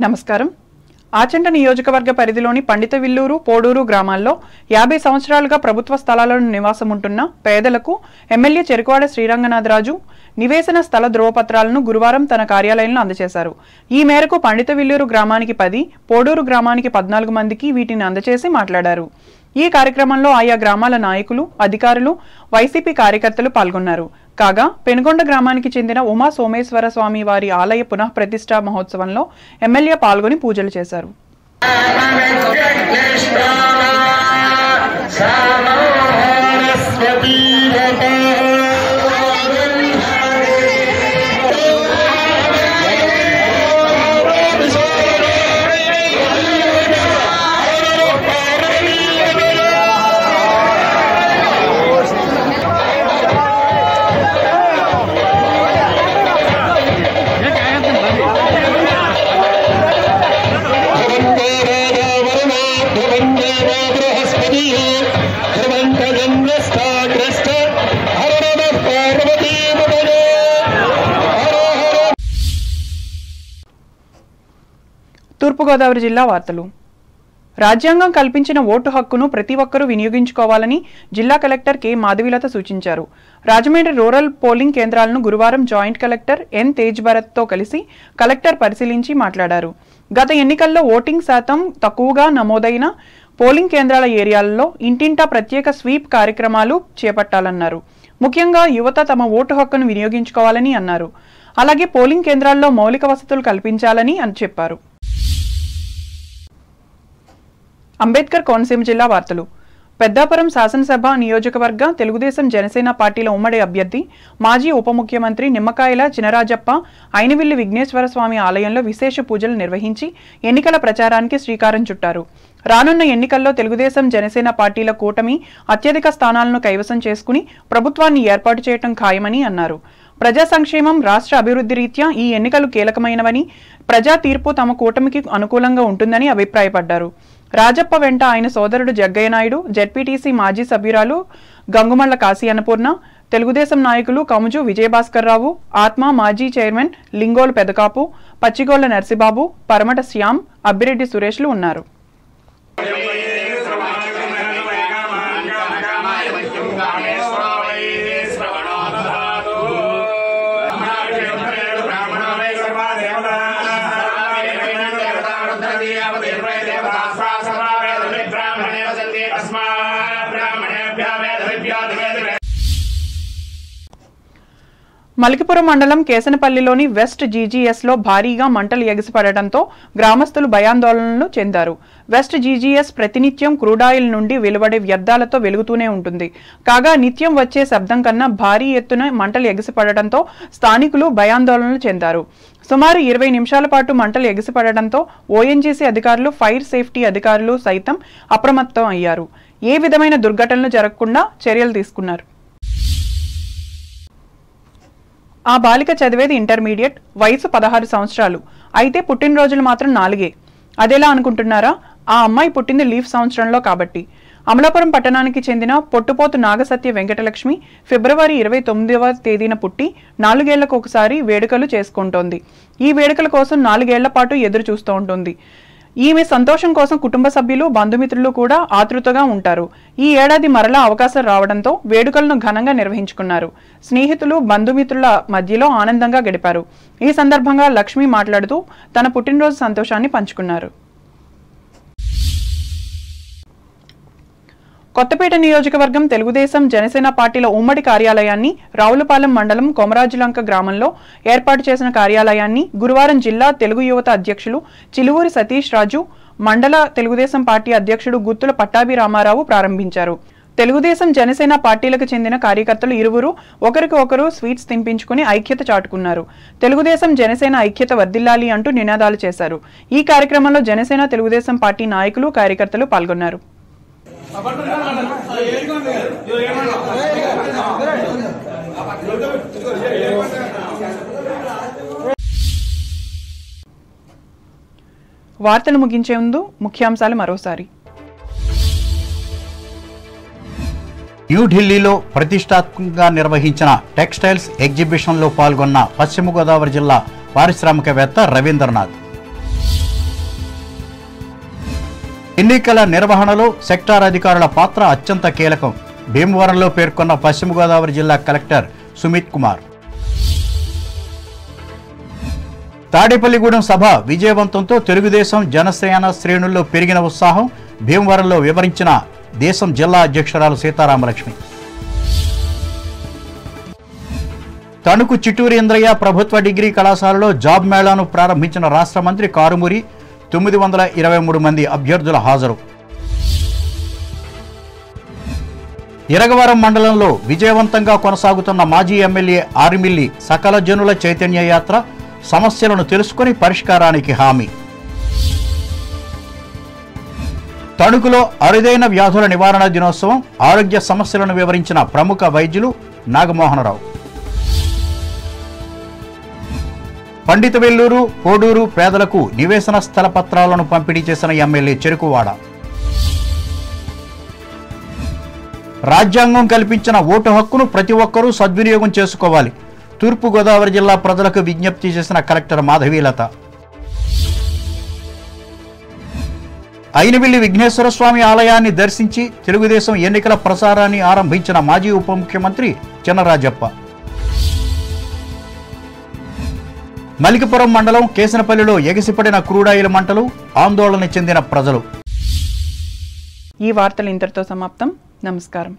నమస్కారం. ఆచంట నియోజకవర్గ పరిధిలోని పండితవిల్లూరు, పోడూరు గ్రామాల్లో 50 సంవత్సరాలుగా ప్రభుత్వ స్థలాలను నివాసం ఉంటున్న పేదలకు ఎమ్మెల్యే చెరుకువాడ శ్రీరంగనాథరాజు నివేశన స్థల ధ్రువపత్రాలను గురువారం తన కార్యాలయంలో అందజేశారు. ఈ మేరకు పండితవిల్లూరు గ్రామానికి 10, పోడూరు గ్రామానికి 14 మందికి వీటిని అందజేసి మాట్లాడారు. ఈ కార్యక్రమంలో ఆయా గ్రామాల నాయకులు, అధికారులు, వైసీపీ కార్యకర్తలు పాల్గొన్నారు. కాగా పెనుగొండ గ్రామానికి చెందిన ఉమా సోమేశ్వర స్వామి వారి ఆలయ పునః ప్రతిష్ఠా మహోత్సవంలో ఎమ్మెల్యే పాల్గొని పూజలు చేశారు. తూర్పుగోదావరి జిల్లా వార్తలు. రాజ్యాంగం కల్పించిన ఓటు హక్కును ప్రతి ఒక్కరూ వినియోగించుకోవాలని జిల్లా కలెక్టర్ కె మాధవీలత సూచించారు. రాజమండ్రి రూరల్ పోలింగ్ కేంద్రాలను గురువారం జాయింట్ కలెక్టర్ ఎన్ తేజ్ భరత్తో కలిసి కలెక్టర్ పరిశీలించి మాట్లాడారు. గత ఎన్నికల్లో ఓటింగ్ శాతం తక్కువగా నమోదైన పోలింగ్ కేంద్రాల ఏరియాలలో ఇంటింటా ప్రత్యేక స్వీప్ కార్యక్రమాలు చేపట్టాలన్నారు. ముఖ్యంగా యువత తమ ఓటు హక్కును వినియోగించుకోవాలని అన్నారు. అలాగే పోలింగ్ కేంద్రాల్లో మౌలిక వసతులు కల్పించాలని చెప్పారు. అంబేద్కర్ కోనసీమ జిల్లా వార్తలు. పెద్దాపురం శాసనసభ నియోజకవర్గ తెలుగుదేశం జనసేన పార్టీల ఉమ్మడి అభ్యర్థి మాజీ ఉప ముఖ్యమంత్రి నిమ్మకాయల చినరాజప్ప ఐనవిల్లి విఘ్నేశ్వర స్వామి ఆలయంలో విశేష పూజలు నిర్వహించి ఎన్నికల ప్రచారానికి శ్రీకారం చుట్టారు. రానున్న ఎన్నికల్లో తెలుగుదేశం జనసేన పార్టీల కూటమి అత్యధిక స్థానాలను కైవసం చేసుకుని ప్రభుత్వాన్ని ఏర్పాటు చేయడం ఖాయమని అన్నారు. ప్రజా సంక్షేమం, రాష్ట్ర అభివృద్ధి రీత్యా ఈ ఎన్నికలు కీలకమైనవని, ప్రజా తీర్పు తమ కూటమికి అనుకూలంగా ఉంటుందని అభిప్రాయపడ్డారు. రాజప్ప వెంట ఆయన సోదరుడు జగ్గయ్య నాయుడు, జెడ్పీటీసీ మాజీ సభ్యురాలు గంగుమళ్ల కాశీ అన్నపూర్ణ, తెలుగుదేశం నాయకులు కముజు విజయభాస్కర్రావు, ఆత్మ మాజీ చైర్మన్ లింగోలు పెదకాపు, పచ్చిగోళ్ల నర్సిబాబు, పరమట శ్యామ్, అబ్బిరెడ్డి సురేష్లు ఉన్నారు. మలికిపురం మండలం కేసనపల్లిలోని వెస్ట్ జీజీఎస్లో భారీగా మంటలు ఎగిసిపడటంతో గ్రామస్తులు భయాందోళనలు చెందారు. వెస్ట్ జీజీఎస్ ప్రతినిత్యం క్రూడాయిల్ నుండి వెలువడే వ్యర్థాలతో వెలుగుతూనే ఉంటుంది. కాగా నిత్యం వచ్చే శబ్దం కన్నా భారీ ఎత్తున మంటలు ఎగిసిపడటంతో స్థానికులు భయాందోళనలు చెందారు. సుమారు 20 నిమిషాల పాటు మంటలు ఎగిసిపడటంతో ఓఎన్జీసీ అధికారులు, ఫైర్ సేఫ్టీ అధికారులు సైతం అప్రమత్తం అయ్యారు. ఏ విధమైన దుర్ఘటనలు జరగకుండా చర్యలు తీసుకున్నారు. ఆ బాలిక చదివేది ఇంటర్మీడియట్, వయసు 16 సంవత్సరాలు. అయితే పుట్టినరోజులు మాత్రం 4. అదెలా అనుకుంటున్నారా? ఆ అమ్మాయి పుట్టింది లీఫ్ సంవత్సరంలో కాబట్టి. అమలాపురం పట్టణానికి చెందిన పొట్టుపోతు నాగసత్య వెంకటలక్ష్మి ఫిబ్రవరి 29వ తేదీన పుట్టి 4 ఏళ్లకు ఒకసారి వేడుకలు చేసుకుంటోంది. ఈ వేడుకల కోసం 4 ఏళ్ల పాటు ఎదురు చూస్తూ ఉంటుంది. ఈమె సంతోషం కోసం కుటుంబ సభ్యులు, బంధుమిత్రులు కూడా ఆతృతగా ఉంటారు. ఈ ఏడాది మరలా అవకాశం రావడంతో వేడుకలను ఘనంగా నిర్వహించుకున్నారు. స్నేహితులు, బంధుమిత్రుల మధ్యలో ఆనందంగా గడిపారు. ఈ సందర్భంగా లక్ష్మి మాట్లాడుతూ తన పుట్టినరోజు సంతోషాన్ని పంచుకున్నారు. కొత్తపేట నియోజకవర్గం తెలుగుదేశం జనసేన పార్టీల ఉమ్మడి కార్యాలయాన్ని రావులపాలెం మండలం కొమరాజులంక గ్రామంలో ఏర్పాటు చేసిన కార్యాలయాన్ని గురువారం జిల్లా తెలుగు యువత అధ్యక్షులు చిలువూరి సతీష్ రాజు, మండల తెలుగుదేశం పార్టీ అధ్యక్షుడు గుత్తుల పట్టాభి రామారావు ప్రారంభించారు. తెలుగుదేశం జనసేన పార్టీలకు చెందిన కార్యకర్తలు ఇరువురు ఒకరికి ఒకరు స్వీట్స్ తినిపించుకుని ఐక్యత చాటుకున్నారు. తెలుగుదేశం జనసేన ఐక్యత వర్ధిల్లాలి అంటూ నినాదాలు చేశారు. ఈ కార్యక్రమంలో జనసేన తెలుగుదేశం పార్టీ నాయకులు, కార్యకర్తలు పాల్గొన్నారు. వార్తలు ముగించే ముందు ముఖ్యాంశాలు మరోసారి. న్యూఢిల్లీలో ప్రతిష్టాత్మకంగా నిర్వహించిన టెక్స్టైల్స్ ఎగ్జిబిషన్లో పాల్గొన్న పశ్చిమ గోదావరి జిల్లా పారిశ్రామికవేత్త రవీంద్రనాథ్. ఎన్నికల నిర్వహణలో సెక్టార్ అధికారుల పాత్ర అత్యంత కీలకం. భీమవరంలో పేర్కొన్న పశ్చిమ గోదావరి జిల్లా కలెక్టర్ సుమిత్ కుమార్. తాడేపల్లిగూడెం సభ విజయవంతంతో తెలుగుదేశం జనసేన శ్రేణుల్లో పెరిగిన ఉత్సాహం. భీమవరంలో వివరించిన దేశం జిల్లా అధ్యక్షురాలు సీతారామలక్ష్మి. తణుకు చిట్టూరు ఇంద్రయ్య ప్రభుత్వ డిగ్రీ కళాశాలలో జాబ్ మేళాను ప్రారంభించిన రాష్ట్ర మంత్రి కారుమూరి. 923 మంది అభ్యర్థుల హాజరు. ఇరగవరం మండలంలో విజయవంతంగా కొనసాగుతున్న మాజీ ఎమ్మెల్యే ఆర్మిల్లి సకల జనుల చైతన్య యాత్ర. సమస్యలను తెలుసుకుని పరిష్కారానికి హామీ. తణుకులో అరుదైన వ్యాధుల నివారణ దినోత్సవం. ఆరోగ్య సమస్యలను వివరించిన ప్రముఖ వైద్యులు నాగమోహనరావు. పండితవెల్లూరు, కోడూరు పేదలకు నివేశన స్థల పత్రాలను పంపిణీ చేసిన ఎమ్మెల్యే చెరుకువాడ. రాజ్యాంగం కల్పించిన ఓటు హక్కును ప్రతి ఒక్కరూ సద్వినియోగం చేసుకోవాలి. తూర్పుగోదావరి జిల్లా ప్రజలకు విజ్ఞప్తి చేసిన కలెక్టర్ మాధవీలత. అయినవిల్లి విఘ్నేశ్వర స్వామి ఆలయాన్ని దర్శించి తెలుగుదేశం ఎన్నికల ప్రచారాన్ని ఆరంభించిన మాజీ ఉప ముఖ్యమంత్రి చినరాజప్ప. మలికిపురం మండలం కేసనపల్లిలో ఎగిసిపడిన క్రూడాయిల్ మంటలు. ఆందోళన చెందిన ప్రజలు. ఈ వార్తలు ఇంతటితో సమాప్తం. నమస్కారం.